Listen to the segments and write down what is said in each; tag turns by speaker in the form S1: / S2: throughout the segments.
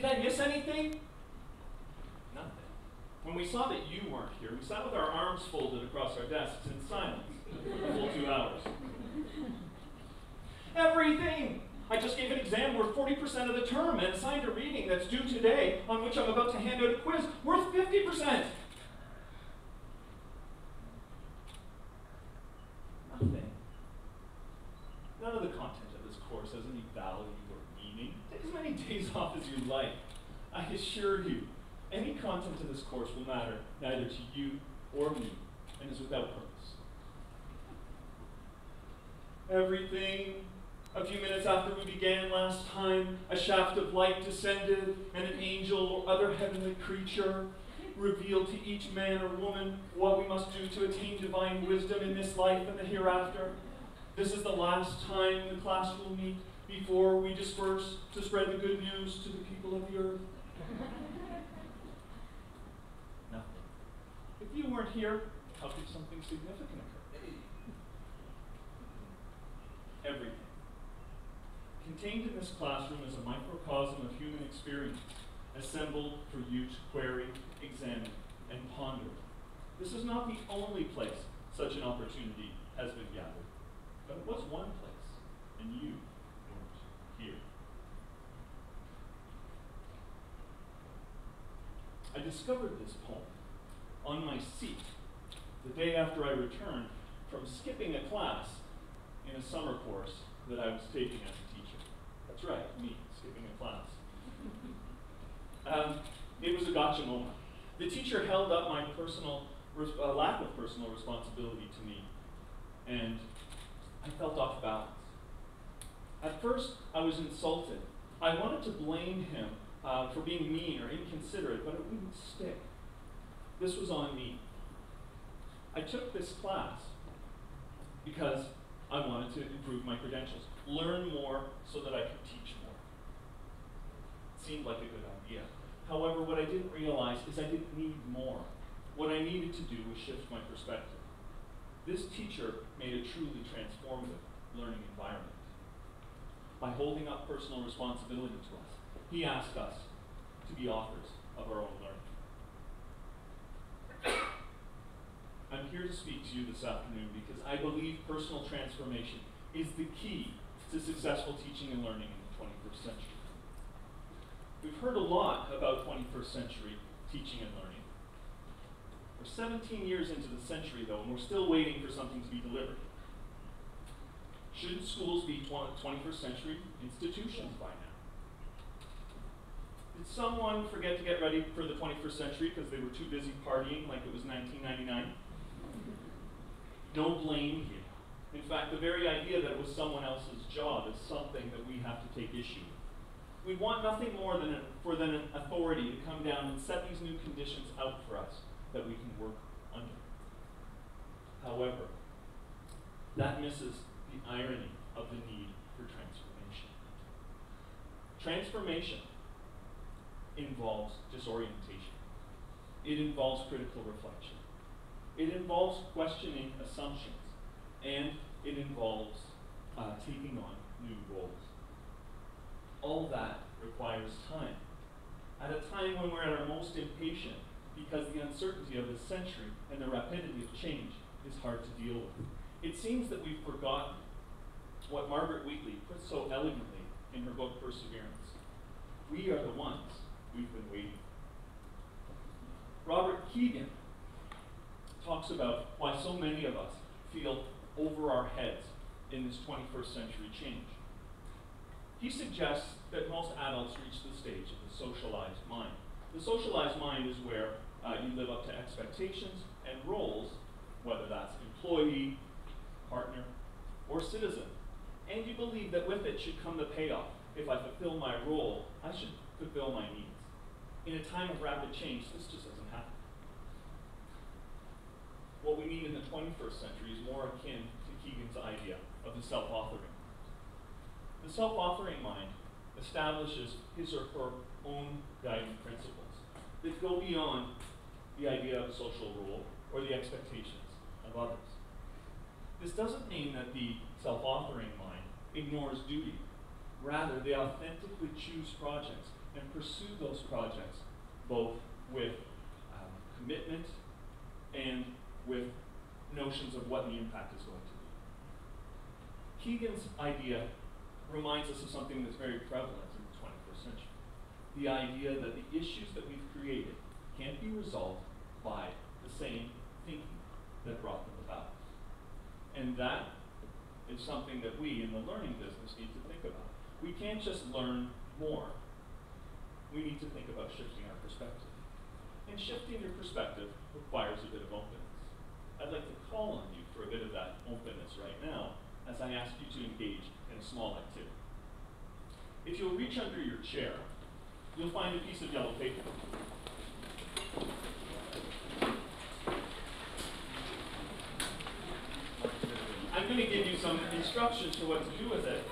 S1: Did I miss anything? Nothing. When we saw that you weren't here, we sat with our arms folded across our desks in silence for a full 2 hours. Everything! I just gave an exam worth 40% of the term and assigned a reading that's due today on which I'm about to hand out a quiz worth 50%. Nothing. None of the content of this course has any value or meaning. Take as many days off as you like. I assure you, any content of this course will matter neither to you or me and is without purpose. Everything. A few minutes after we began last time, a shaft of light descended, and an angel or other heavenly creature revealed to each man or woman what we must do to attain divine wisdom in this life and the hereafter. This is the last time the class will meet before we disperse to spread the good news to the people of the earth. Nothing. If you weren't here, how could something significant occur? Everything. Contained in this classroom is a microcosm of human experience, assembled for you to query, examine, and ponder. This is not the only place such an opportunity has been gathered, but it was one place, and you weren't here. I discovered this poem on my seat the day after I returned from skipping a class in a summer course that I was taking as a teacher. That's right, me, skipping a class. It was a gotcha moment. The teacher held up my lack of personal responsibility to me, and I felt off balance. At first, I was insulted. I wanted to blame him for being mean or inconsiderate, but it wouldn't stick. This was on me. I took this class because I wanted to improve my credentials, learn more so that I could teach more. It seemed like a good idea. However, what I didn't realize is I didn't need more. What I needed to do was shift my perspective. This teacher made a truly transformative learning environment. By holding up personal responsibility to us, he asked us to be authors of our own learning. I'm here to speak to you this afternoon because I believe personal transformation is the key to successful teaching and learning in the 21st century. We've heard a lot about 21st century teaching and learning. We're 17 years into the century, though, and we're still waiting for something to be delivered. Shouldn't schools be 21st century institutions by now? Did someone forget to get ready for the 21st century because they were too busy partying like it was 1999? No blame here. In fact, the very idea that it was someone else's job is something that we have to take issue with. We want nothing more than an authority to come down and set these new conditions out for us that we can work under. However, that misses the irony of the need for transformation. Transformation involves disorientation. It involves critical reflection. It involves questioning assumptions, and it involves taking on new roles. All that requires time. At a time when we're at our most impatient, because the uncertainty of this century and the rapidity of change is hard to deal with. It seems that we've forgotten what Margaret Wheatley put so elegantly in her book, Perseverance. We are the ones we've been waiting for. Robert Keegan talks about why so many of us feel over our heads in this 21st century change. He suggests that most adults reach the stage of the socialized mind. The socialized mind is where you live up to expectations and roles, whether that's employee, partner, or citizen. And you believe that with it should come the payoff. If I fulfill my role, I should fulfill my needs. In a time of rapid change, this just doesn't happen. What we need in the 21st century is more akin to Keegan's idea of the self-authoring. The self-authoring mind establishes his or her own guiding principles that go beyond the idea of social rule or the expectations of others. This doesn't mean that the self-authoring mind ignores duty. Rather, they authentically choose projects and pursue those projects both with commitment and with notions of what the impact is going to be. Keegan's idea reminds us of something that's very prevalent in the 21st century. The idea that the issues that we've created can't be resolved by the same thinking that brought them about. And that is something that we in the learning business need to think about. We can't just learn more. We need to think about shifting our perspective. And shifting your perspective requires a bit of openness. I'd like to call on you for a bit of that openness right now as I ask you to engage in a small activity. If you'll reach under your chair, you'll find a piece of yellow paper. I'm going to give you some instructions for what to do with it.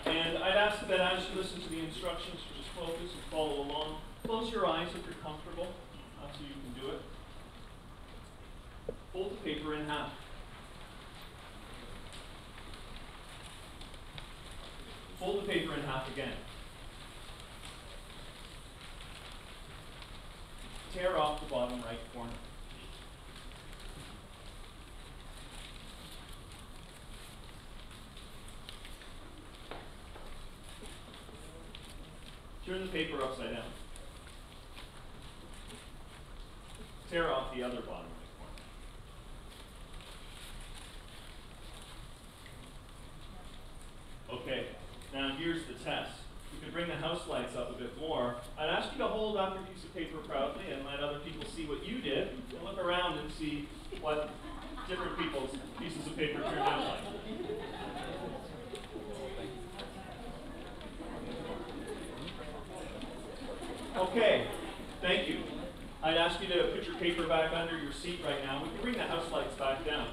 S1: And I'd ask that as you listen to the instructions, you just focus and follow along. Close your eyes if you're comfortable, so you can do it. Fold the paper in half. Fold the paper in half again. Tear off the bottom right corner. Turn the paper upside down. Tear off the other bottom right corner. Okay, now here's the test. You can bring the house lights up a bit more. I'd ask you to hold up your piece of paper proudly and let other people see what you did. And look around and see what different people's pieces of paper turned out like. Okay, thank you. I'd ask you to put your paper back under your seat right now. We can bring the house lights back down.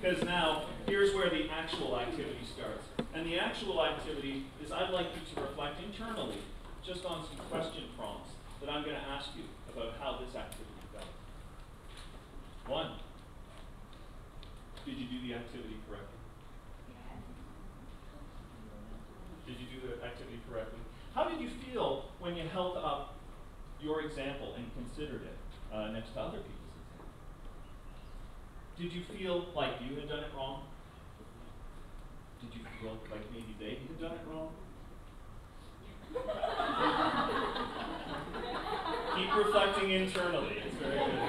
S1: Because now, here's where the actual activity starts. And the actual activity is I'd like you to reflect internally just on some question prompts that I'm going to ask you about how this activity goes. 1, did you do the activity correctly? Did you do the activity correctly? How did you feel when you held up your example and considered it next to other people's examples? Did you feel like you had done it wrong? Did you feel like maybe they had done it wrong? Keep reflecting internally. It's very good.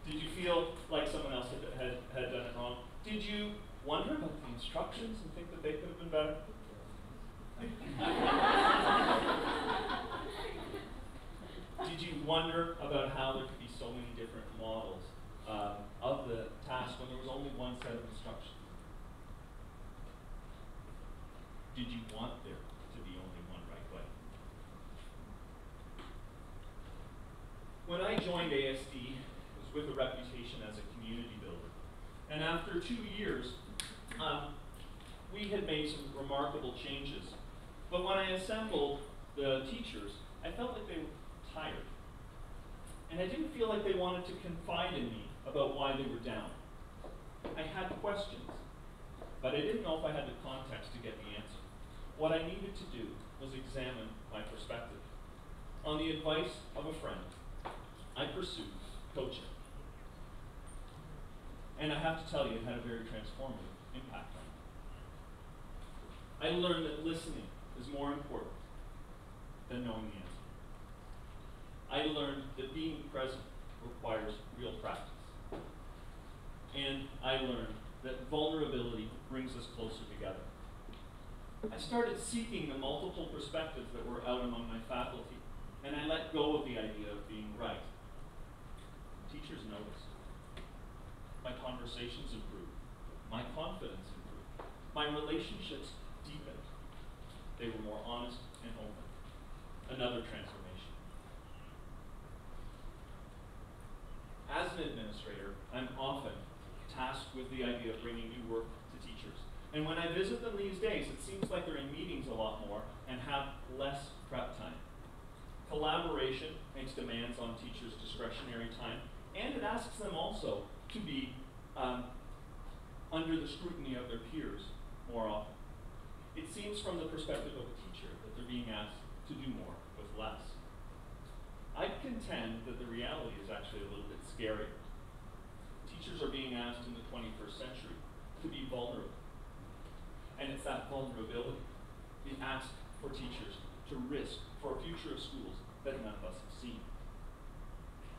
S1: Did you feel like someone else had done it wrong? Did you wonder about the instructions and think that they could have been better? Did you wonder about how there could be so many different models of the task when there was only one set of instructions? Did you want there to be only one right way? When I joined ASD, it was with a reputation as a community builder. And after 2 years, we had made some remarkable changes. But when I assembled the teachers, I felt like they were tired. And I didn't feel like they wanted to confide in me about why they were down. I had questions, but I didn't know if I had the context to get the answer. What I needed to do was examine my perspective. On the advice of a friend, I pursued coaching. And I have to tell you, it had a very transformative impact on me. I learned that listening is more important than knowing the answer. I learned that being present requires real practice. And I learned that vulnerability brings us closer together. I started seeking the multiple perspectives that were out among my faculty, and I let go of the idea of being right. Teachers noticed. My conversations improved. My confidence improved. My relationships deepened. They were more honest and open. Another transformation. As an administrator, I'm often tasked with the idea of bringing new work to teachers. And when I visit them these days, it seems like they're in meetings a lot more and have less prep time. Collaboration makes demands on teachers' discretionary time And it asks them also to be under the scrutiny of their peers more often. It seems from the perspective of a teacher that they're being asked to do more with less. I contend that the reality is actually a little bit scary. Teachers are being asked in the 21st century to be vulnerable. And it's that vulnerability, the ask for teachers to risk for a future of schools that none of us have seen.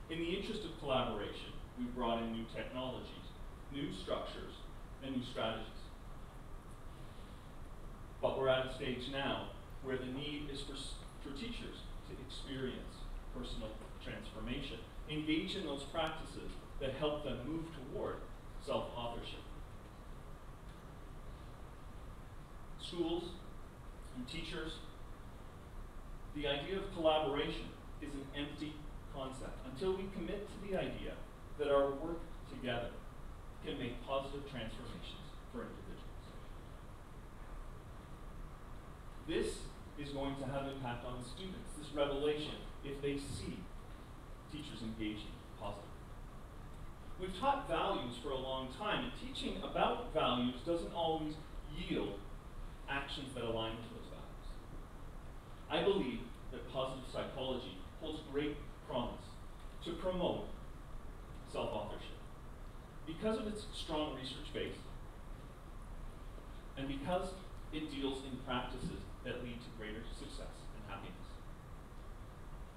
S1: In the interest of collaboration, we've brought in new technologies, new structures, and new strategies. But we're at a stage now where the need is for teachers to experience personal transformation, engage in those practices that help them move toward self-authorship. Schools and teachers, the idea of collaboration is an empty concept until we commit to the idea that our work together can make positive transformations for individuals. This is going to have an impact on the students, this revelation, if they see teachers engaging positively. We've taught values for a long time, and teaching about values doesn't always yield actions that align with those values. I believe that positive psychology holds great promise to promote self-authorship because of its strong research base and because it deals in practices that lead to greater success and happiness.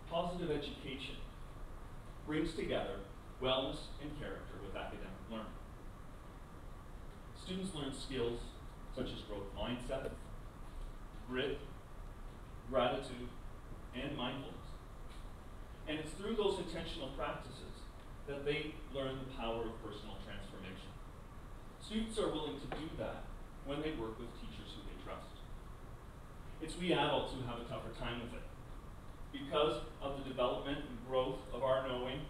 S1: Positive education brings together wellness and character with academic learning. Students learn skills such as growth mindset, grit, gratitude, and mindfulness. And it's through those intentional practices that they learn the power of personal transformation. Students are willing to do that when they work with teachers who they trust. It's we adults who have a tougher time with it. Because of the development and growth of our knowing,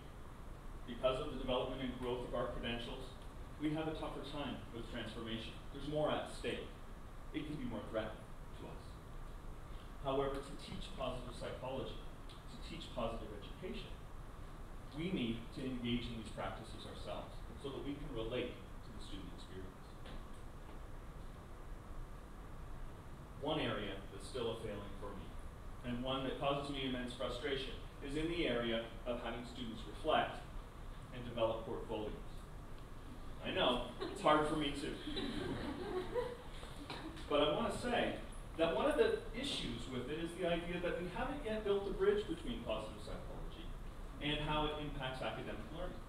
S1: because of the development and growth of our credentials, we have a tougher time with transformation. There's more at stake. It can be more threatening to us. However, to teach positive psychology, to teach positive education, we need to engage in these practices ourselves so that we can relate to the student experience. One area that's still a failing for me, and one that causes me immense frustration, is in the area of having students reflect and develop portfolios. I know, it's hard for me too. But I want to say that one of the issues with it is the idea that we haven't yet built a bridge between positive psychology and how it impacts academic learning.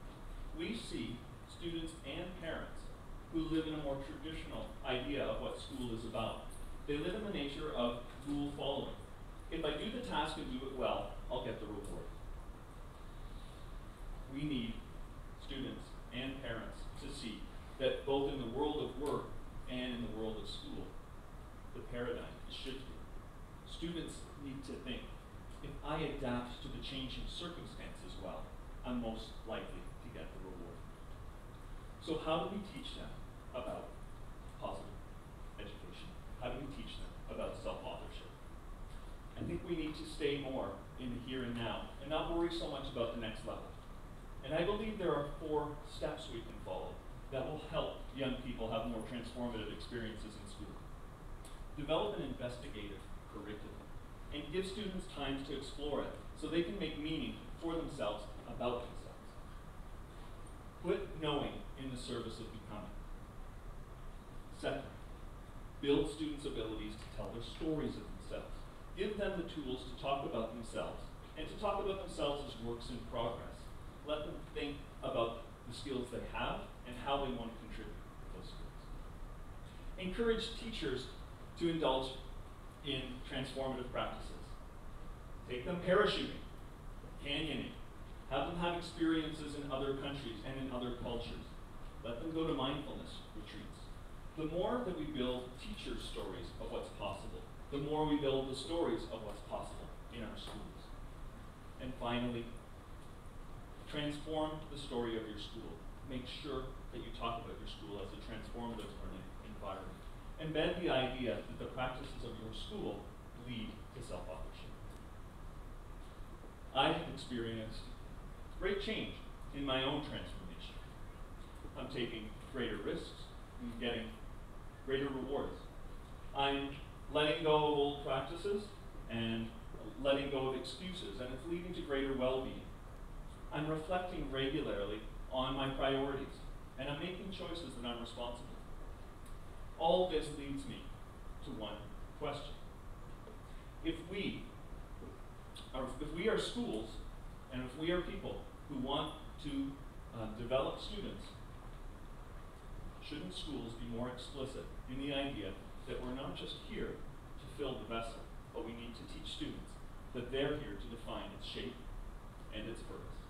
S1: We see students and parents who live in a more traditional idea of what school is about. They live in the nature of rule following. If I do the task and do it well, I'll get the reward. We need students and parents to see that both in the world of work and in the world of school, the paradigm is shifting. Students need to think, if I adapt to the changing circumstances well, I'm most likely to get the reward. So how do we teach them about positive education? How do we teach them about self-authorship? I think we need to stay more in the here and now and not worry so much about the next level. And I believe there are 4 steps we can follow that will help young people have more transformative experiences in school. Develop an investigative curriculum and give students time to explore it so they can make meaning for themselves about themselves. Put knowing in the service of becoming. Second, build students' abilities to tell their stories of themselves. Give them the tools to talk about themselves and to talk about themselves as works in progress. Let them think about the skills they have and how they want to contribute to those skills. Encourage teachers to indulge in transformative practices. Take them parachuting, canyoning, have them have experiences in other countries and in other cultures. Let them go to mindfulness retreats. The more that we build teachers' stories of what's possible, the more we build the stories of what's possible in our schools. And finally, transform the story of your school. Make sure that you talk about your school as a transformative learning environment. Embed the idea that the practices of your school lead to self-authorship. I have experienced great change in my own transformation. I'm taking greater risks and getting greater rewards. I'm letting go of old practices and letting go of excuses, and it's leading to greater well-being. I'm reflecting regularly on my priorities, and I'm making choices that I'm responsible for. All this leads me to one question. If we are schools, and if we are people who want to develop students, shouldn't schools be more explicit in the idea that we're not just here to fill the vessel, but we need to teach students that they're here to define its shape and its purpose?